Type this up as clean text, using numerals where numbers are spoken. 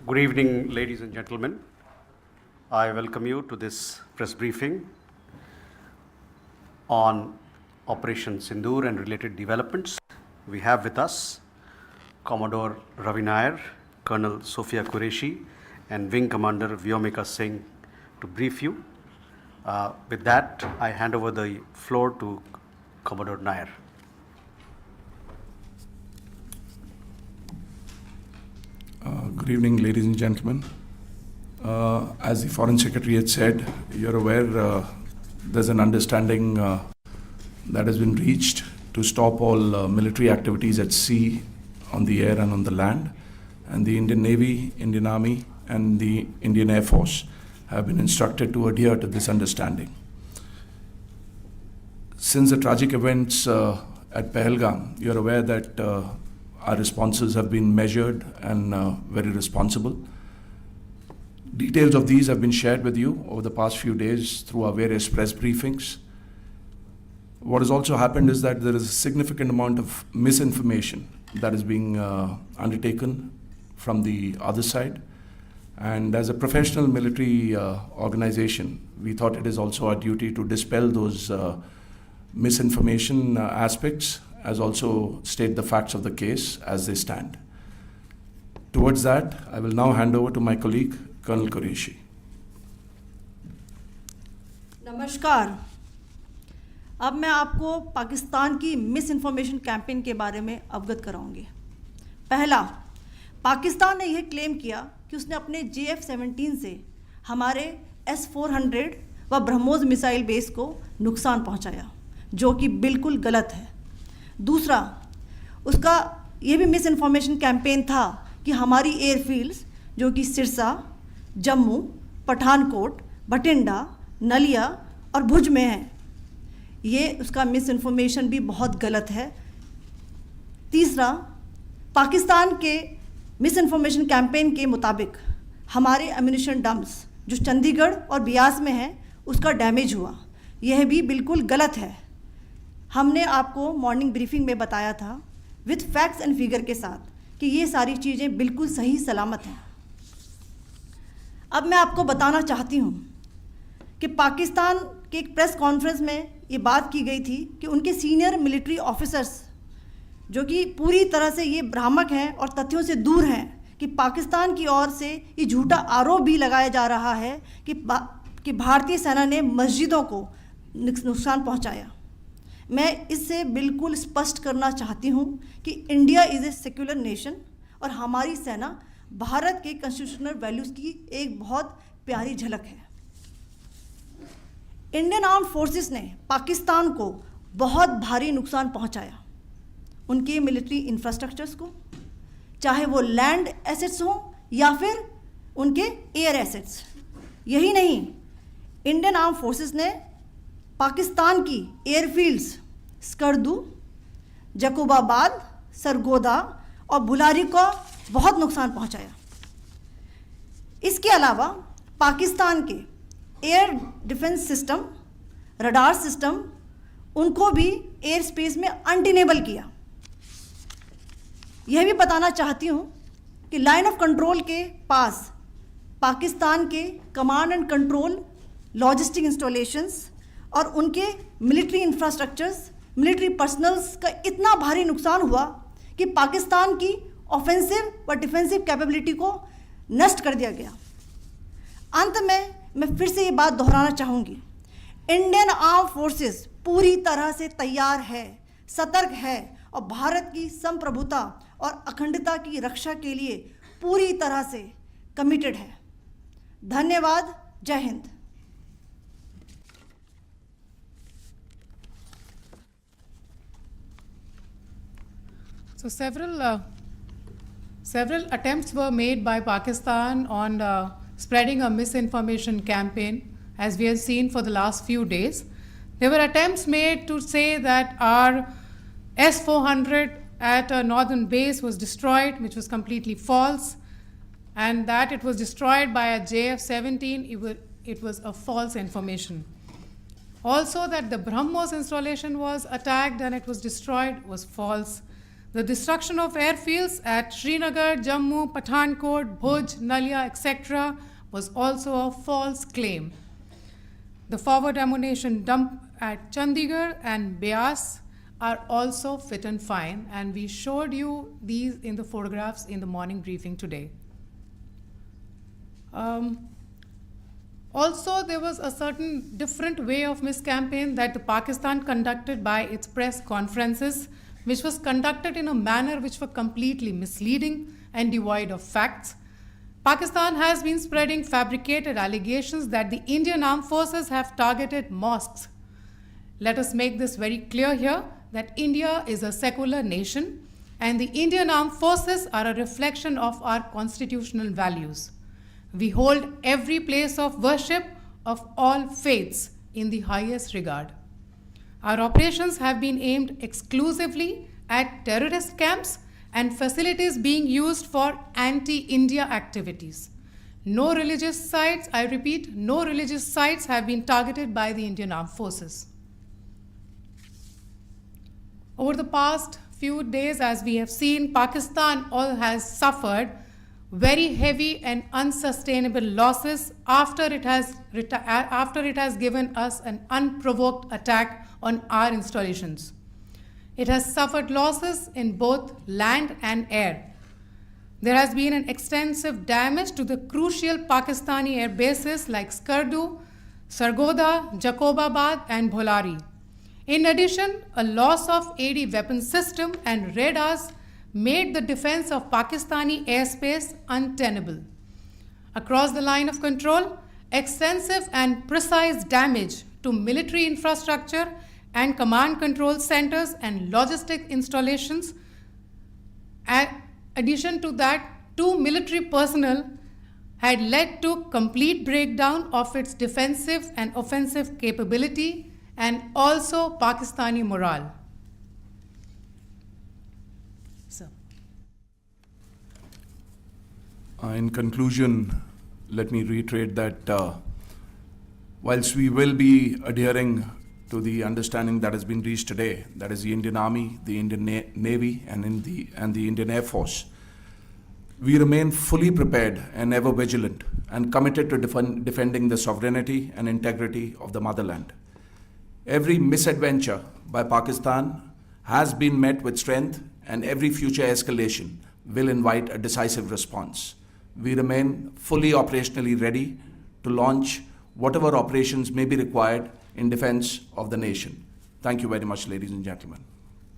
Good evening, ladies and gentlemen. I welcome you to this press briefing on Operation Sindoor and related developments. We have with us Commodore Ravi Nair, Colonel Sophia Qureshi, and Wing Commander Vyomika Singh to brief you. With that, I hand over the floor to Commodore Nair. Good evening, ladies and gentlemen. As the Foreign Secretary had said, you're aware there's an understanding that has been reached to stop all military activities at sea, on the air and on the land. And the Indian Navy, Indian Army and the Indian Air Force have been instructed to adhere to this understanding. Since the tragic events at Pahalgam, you're aware that our responses have been measured and very responsible. Details of these have been shared with you over the past few days through our various press briefings. What has also happened is that there is a significant amount of misinformation that is being undertaken from the other side. And as a professional military organization, we thought it is also our duty to dispel those misinformation aspects, as also state the facts of the case as they stand. Towards that, I will now hand over to my colleague, Colonel Qureshi. नमस्कार। अब मैं आपको पाकिस्तान की miss information campaign के बारे में अवगत कराऊंगी। पहला, पाकिस्तान ने यह क्लेम किया कि उसने अपने JF-17 से हमारे S-400 व ब्रह्मोस मिसाइल बेस को नुकसान पहुंचाया, जो कि बिल्कुल गलत है। दूसरा, उसका ये भी मिस इन्फॉर्मेशन कैंपेन था कि हमारी एयरफील्ड्स जो कि सिरसा, जम्मू, पठानकोट, बठिंडा, नलिया और भुज में हैं, ये उसका मिस इन्फॉर्मेशन भी बहुत गलत है। तीसरा, पाकिस्तान के मिस इन्फॉर्मेशन कैंपेन के मुताबिक हमारे एम्यूनिशन डम्प्स जो चंडीगढ़ और बियास में हैं उसका डैमेज हुआ, यह भी बिल्कुल गलत है। हमने आपको मॉर्निंग ब्रीफिंग में बताया था विद फैक्ट्स एंड फिगर के साथ कि ये सारी चीज़ें बिल्कुल सही सलामत हैं। अब मैं आपको बताना चाहती हूँ कि पाकिस्तान के एक प्रेस कॉन्फ्रेंस में ये बात की गई थी कि उनके सीनियर मिलिट्री ऑफिसर्स जो कि पूरी तरह से ये भ्रामक हैं और तथ्यों से दूर हैं कि पाकिस्तान की ओर से ये झूठा आरोप भी लगाया जा रहा है कि भारतीय सेना ने मस्जिदों को नुकसान पहुँचाया। मैं इससे बिल्कुल स्पष्ट करना चाहती हूँ कि India is a secular nation और हमारी सेना भारत के कॉन्स्टिट्यूशनल वैल्यूज़ की एक बहुत प्यारी झलक है। इंडियन आर्म्ड फोर्सेस ने पाकिस्तान को बहुत भारी नुकसान पहुँचाया, उनके मिलिट्री इंफ्रास्ट्रक्चर्स को, चाहे वो लैंड एसेट्स हों या फिर उनके एयर एसेट्स। यही नहीं, इंडियन आर्म्ड फोर्सेस ने पाकिस्तान की एयरफील्ड्स स्कर्दू, जकोबाबाद, सरगोदा और बुलारी को बहुत नुकसान पहुंचाया। इसके अलावा पाकिस्तान के air defence system, radar system, उनको भी एयर स्पेस में अनटेनेबल किया। यह भी बताना चाहती हूँ कि लाइन ऑफ कंट्रोल के पास पाकिस्तान के command and control logistic installations और उनके मिलिट्री इंफ्रास्ट्रक्चर्स, मिलिट्री पर्सनल्स का इतना भारी नुकसान हुआ कि पाकिस्तान की ऑफेंसिव व डिफेंसिव कैपेबिलिटी को नष्ट कर दिया गया। अंत में मैं फिर से ये बात दोहराना चाहूँगी, इंडियन आर्म फोर्सेस पूरी तरह से तैयार है, सतर्क है और भारत की संप्रभुता और अखंडता की रक्षा के लिए पूरी तरह से कमिटेड है। धन्यवाद। जय Hind. So several attempts were made by Pakistan on spreading a misinformation campaign, as we have seen for the last few days. There were attempts made to say that our S-400 at a northern base was destroyed, which was completely false, and that it was destroyed by a JF-17, it was a false information. Also that the BrahMos installation was attacked and it was destroyed was false. The destruction of airfields at Srinagar, Jammu, Pathankot, Bhuj, Nalia, etc. was also a false claim. The forward ammunition dump at Chandigarh and Beas are also fit and fine, and we showed you these in the photographs in the morning briefing today. Also, there was a certain different way of miscampaign that the Pakistan conducted by its press conferences, which was conducted in a manner which were completely misleading and devoid of facts. Pakistan has been spreading fabricated allegations that the Indian armed forces have targeted mosques. Let us make this very clear here that India is a secular nation and the Indian armed forces are a reflection of our constitutional values. We hold every place of worship of all faiths in the highest regard. Our operations have been aimed exclusively at terrorist camps and facilities being used for anti-India activities. No religious sites, I repeat, no religious sites have been targeted by the Indian armed forces. Over the past few days, as we have seen, Pakistan has suffered very heavy and unsustainable losses after it has given us an unprovoked attack on our installations. It has suffered losses in both land and air. There has been an extensive damage to the crucial Pakistani air bases like Skardu, Sargodha, Jacobabad and Bholari. In addition, a loss of AD weapon system and radars made the defense of Pakistani airspace untenable. Across the line of control, extensive and precise damage to military infrastructure and command control centers and logistic installations. In addition to that, 2 military personnel had led to complete breakdown of its defensive and offensive capability and also Pakistani morale. In conclusion, let me reiterate that whilst we will be adhering to the understanding that has been reached today, that is the Indian Army, the Indian Navy, and the Indian Air Force, we remain fully prepared and ever vigilant and committed to defending the sovereignty and integrity of the motherland. Every misadventure by Pakistan has been met with strength, and every future escalation will invite a decisive response. We remain fully operationally ready to launch whatever operations may be required in defense of the nation. Thank you very much, ladies and gentlemen.